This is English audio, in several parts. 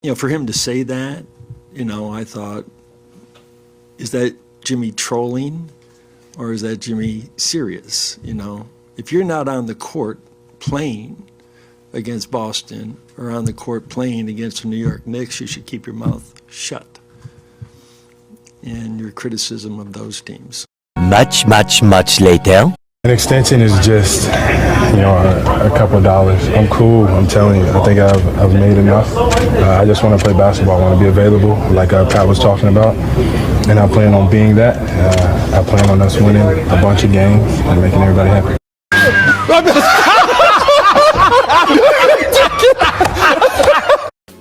For him to say that, I thought, is that Jimmy trolling or is that Jimmy serious? If you're not on the court playing against Boston or on the court playing against the New York Knicks, you should keep your mouth shut. And your criticism of those teams. Much later. An extension is just, a couple of dollars. I'm cool. I'm telling you. I think I've made enough. I just want to play basketball. I want to be available, like Pat was talking about, and I plan on being that. I plan on us winning a bunch of games and making everybody happy.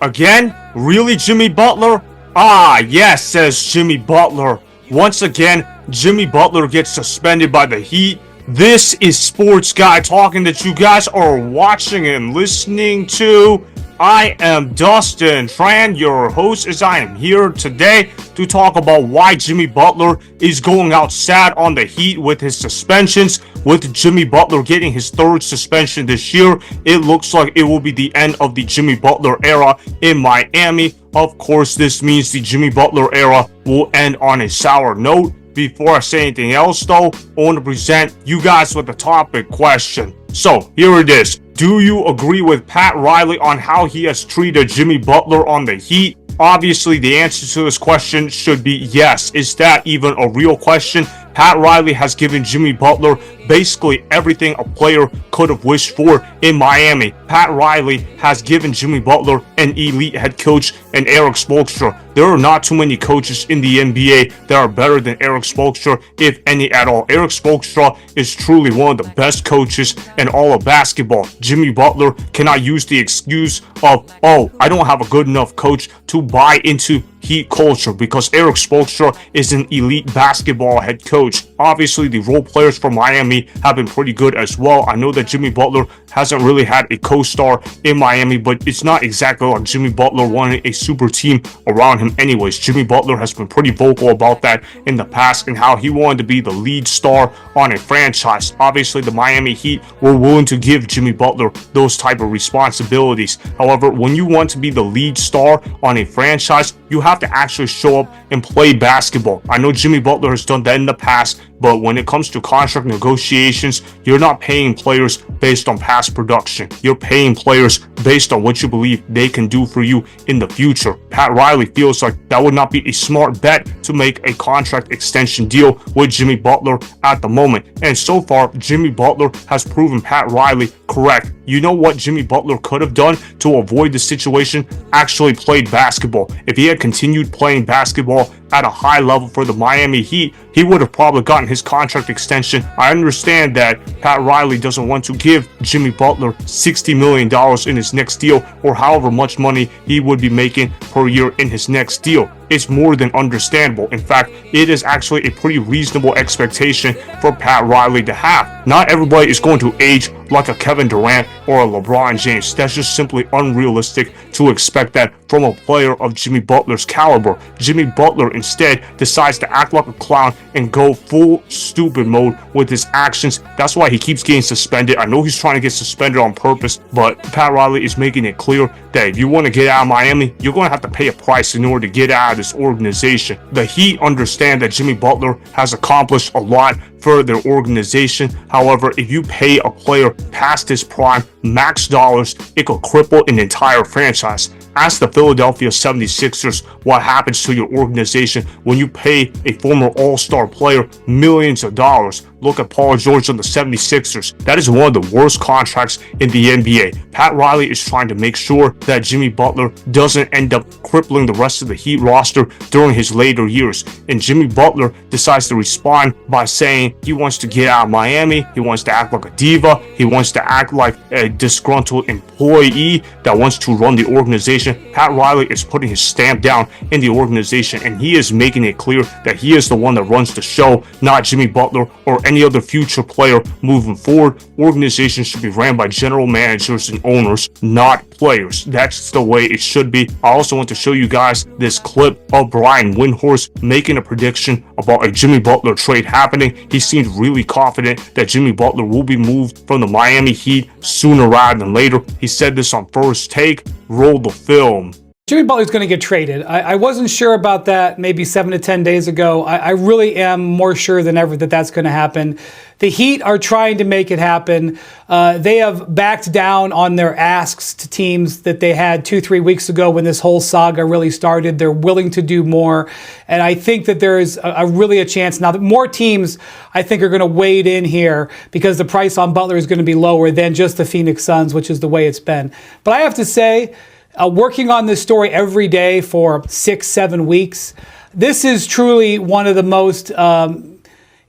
Again? Really, Jimmy Butler? Ah, yes, says Jimmy Butler. Once again, Jimmy Butler gets suspended by the Heat. This is Sports Guy talking that you guys are watching and listening to. I am Dustin Tran, your host, as I am here today to talk about why Jimmy Butler is going out sad on the Heat with his suspensions. With Jimmy Butler getting his third suspension this year, it looks like it will be the end of the Jimmy Butler era in Miami. Of course, this means the Jimmy Butler era will end on a sour note. Before I say anything else, though, I want to present you guys with a topic question. So, here it is. Do you agree with Pat Riley on how he has treated Jimmy Butler on the Heat? Obviously, the answer to this question should be yes. Is that even a real question? Pat Riley has given Jimmy Butler basically everything a player could have wished for in Miami. Pat Riley has given Jimmy Butler an elite head coach and Erik Spoelstra. There are not too many coaches in the NBA that are better than Erik Spoelstra, if any at all. Erik Spoelstra is truly one of the best coaches in all of basketball. Jimmy Butler cannot use the excuse of, oh, I don't have a good enough coach to buy into Heat culture, because Erik Spoelstra is an elite basketball head coach. Obviously, the role players from Miami have been pretty good as well. I know that Jimmy Butler hasn't really had a co-star in Miami, but it's not exactly like Jimmy Butler wanted a super team around him anyways. Jimmy Butler has been pretty vocal about that in the past and how he wanted to be the lead star on a franchise. Obviously, the Miami Heat were willing to give Jimmy Butler those type of responsibilities. However, when you want to be the lead star on a franchise, you have to actually show up and play basketball. I know Jimmy Butler has done that in the past, but when it comes to contract negotiations, you're not paying players based on past production. You're paying players based on what you believe they can do for you in the future. Pat Riley feels like that would not be a smart bet to make a contract extension deal with Jimmy Butler at the moment. And so far, Jimmy Butler has proven Pat Riley correct. You know what Jimmy Butler could have done to avoid the situation? Actually played basketball. If he had continued playing basketball at a high level for the Miami Heat, he would have probably gotten his contract extension. I understand that Pat Riley doesn't want to give Jimmy Butler $60 million in his next deal, or however much money he would be making per year in his next deal. It's more than understandable. In fact, it is actually a pretty reasonable expectation for Pat Riley to have. Not everybody is going to age like a Kevin Durant or a LeBron James. That's just simply unrealistic to expect that from a player of Jimmy Butler's caliber. Jimmy Butler instead decides to act like a clown and go full stupid mode with his actions. That's why he keeps getting suspended. I know he's trying to get suspended on purpose, but Pat Riley is making it clear that if you want to get out of Miami, you're going to have to pay a price in order to get out of this organization. The Heat understand that Jimmy Butler has accomplished a lot for their organization. However, if you pay a player past his prime max dollars, it could cripple an entire franchise. Ask the Philadelphia 76ers what happens to your organization when you pay a former all-star player millions of dollars. Look at Paul George on the 76ers. That is one of the worst contracts in the NBA. Pat Riley is trying to make sure that Jimmy Butler doesn't end up crippling the rest of the Heat roster during his later years. And Jimmy Butler decides to respond by saying he wants to get out of Miami. He wants to act like a diva. He wants to act like a disgruntled employee that wants to run the organization. Pat Riley is putting his stamp down in the organization, and he is making it clear that he is the one that runs the show, not Jimmy Butler or any other future player moving forward. Organizations should be ran by general managers and owners, not players. That's the way it should be. I also want to show you guys this clip of Brian Windhorst making a prediction about a Jimmy Butler trade happening. He seemed really confident that Jimmy Butler will be moved from the Miami Heat sooner rather than later. He said this on First Take. Roll the film. Jimmy Butler's going to get traded. I wasn't sure about that maybe 7 to 10 days ago. I really am more sure than ever that that's going to happen. The Heat are trying to make it happen. They have backed down on their asks to teams that they had 2-3 weeks ago when this whole saga really started. They're willing to do more. And I think that there is really a chance now that more teams, I think, are going to wade in here because the price on Butler is going to be lower than just the Phoenix Suns, which is the way it's been. But I have to say, working on this story every day for 6-7 weeks, this is truly one of the most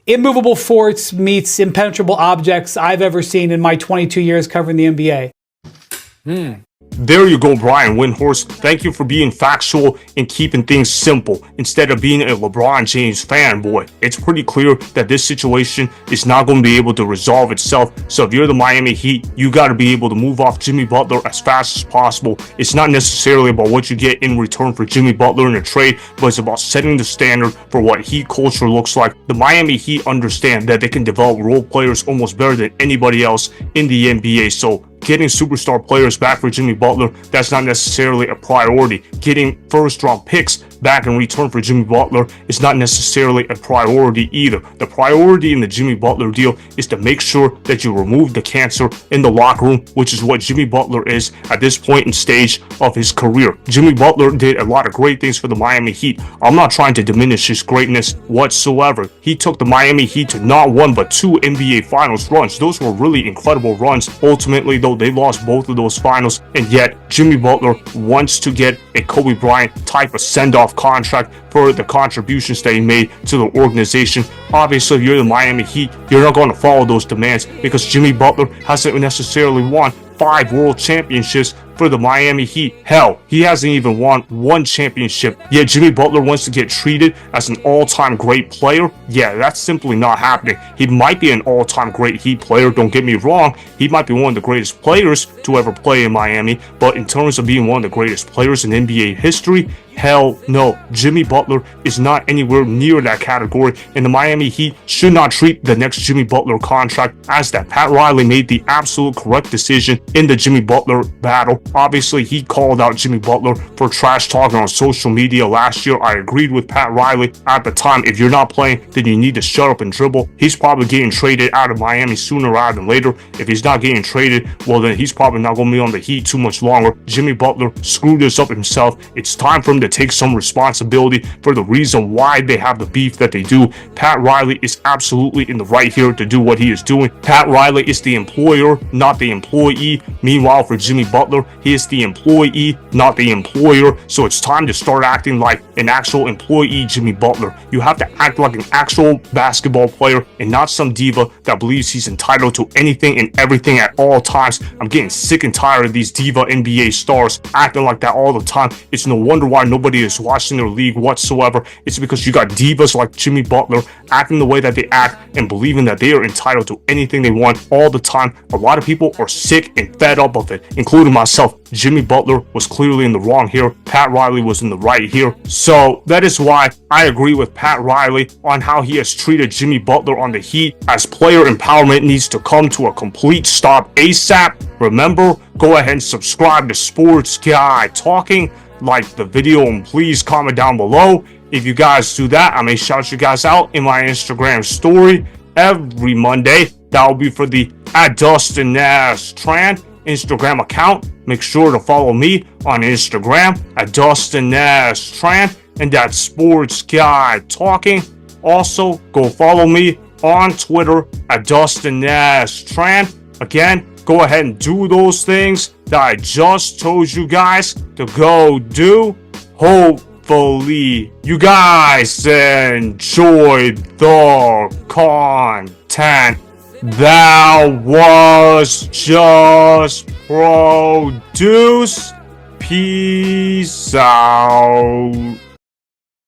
immovable forts meets impenetrable objects I've ever seen in my 22 years covering the NBA. There you go, Brian Windhorst. Thank you for being factual and keeping things simple instead of being a LeBron James fanboy. It's pretty clear that this situation is not going to be able to resolve itself. So if you're the Miami Heat, you got to be able to move off Jimmy Butler as fast as possible. It's not necessarily about what you get in return for Jimmy Butler in a trade, but it's about setting the standard for what Heat culture looks like. The Miami Heat understand that they can develop role players almost better than anybody else in the NBA. So getting superstar players back for Jimmy Butler, that's not necessarily a priority. Getting first-round picks back in return for Jimmy Butler is not necessarily a priority either. The priority in the Jimmy Butler deal is to make sure that you remove the cancer in the locker room, which is what Jimmy Butler is at this point in stage of his career. Jimmy Butler did a lot of great things for the Miami Heat. I'm not trying to diminish his greatness whatsoever. He took the Miami Heat to not one but 2 NBA Finals runs. Those were really incredible runs. Ultimately, though, they lost both of those finals, and yet Jimmy Butler wants to get a Kobe Bryant type of send-off contract for the contributions that he made to the organization. Obviously, if you're the Miami Heat, you're not going to follow those demands because Jimmy Butler hasn't necessarily won 5 world championships for the Miami Heat. Hell, he hasn't even won 1 championship, yet Jimmy Butler wants to get treated as an all-time great player. Yeah, that's simply not happening. He might be an all-time great Heat player, don't get me wrong. He might be one of the greatest players to ever play in Miami, but in terms of being one of the greatest players in NBA history, hell no. Jimmy Butler is not anywhere near that category, and the Miami Heat should not treat the next Jimmy Butler contract as that. Pat Riley made the absolute correct decision in the Jimmy Butler battle. Obviously, he called out Jimmy Butler for trash talking on social media last year. I agreed with Pat Riley at the time. If you're not playing, then you need to shut up and dribble. He's probably getting traded out of Miami sooner rather than later. If he's not getting traded, well, then he's probably not going to be on the Heat too much longer. Jimmy Butler screwed this up himself. It's time for him to take some responsibility for the reason why they have the beef that they do. Pat Riley is absolutely in the right here to do what he is doing. Pat Riley is the employer, not the employee. Meanwhile, for Jimmy Butler, he is the employee, not the employer. So it's time to start acting like an actual employee, Jimmy Butler. You have to act like an actual basketball player and not some diva that believes he's entitled to anything and everything at all times. I'm getting sick and tired of these diva NBA stars acting like that all the time. It's no wonder why nobody is watching their league whatsoever. It's because you got divas like Jimmy Butler acting the way that they act and believing that they are entitled to anything they want all the time. A lot of people are sick and fed up of it, including myself. Jimmy Butler was clearly in the wrong here. Pat Riley was in the right here. So that is why I agree with Pat Riley on how he has treated Jimmy Butler on the Heat, as player empowerment needs to come to a complete stop ASAP. Remember, go ahead and subscribe to Sports Guy Talking, like the video, and please comment down below. If you guys do that, I may shout you guys out in my Instagram story every Monday. That will be for the @DustinNashTran Instagram account. Make sure to follow me on Instagram @DustinNashTran, and that's Sports Guy Talking. Also, go follow me on Twitter @DustinNashTran. Again, go ahead and do those things that I just told you guys to go do. Hopefully, you guys enjoyed the content that was just produced. Peace out.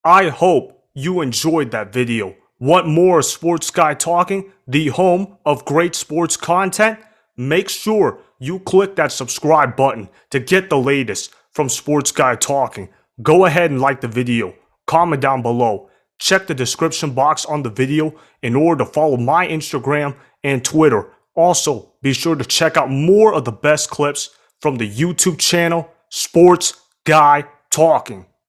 I hope you enjoyed that video. Want more Sports Guy Talking, the home of great sports content? Make sure you click that subscribe button to get the latest from Sports Guy Talking. Go ahead and like the video, comment down below, check the description box on the video in order to follow my Instagram and Twitter. Also, be sure to check out more of the best clips from the YouTube channel, Sports Guy talking.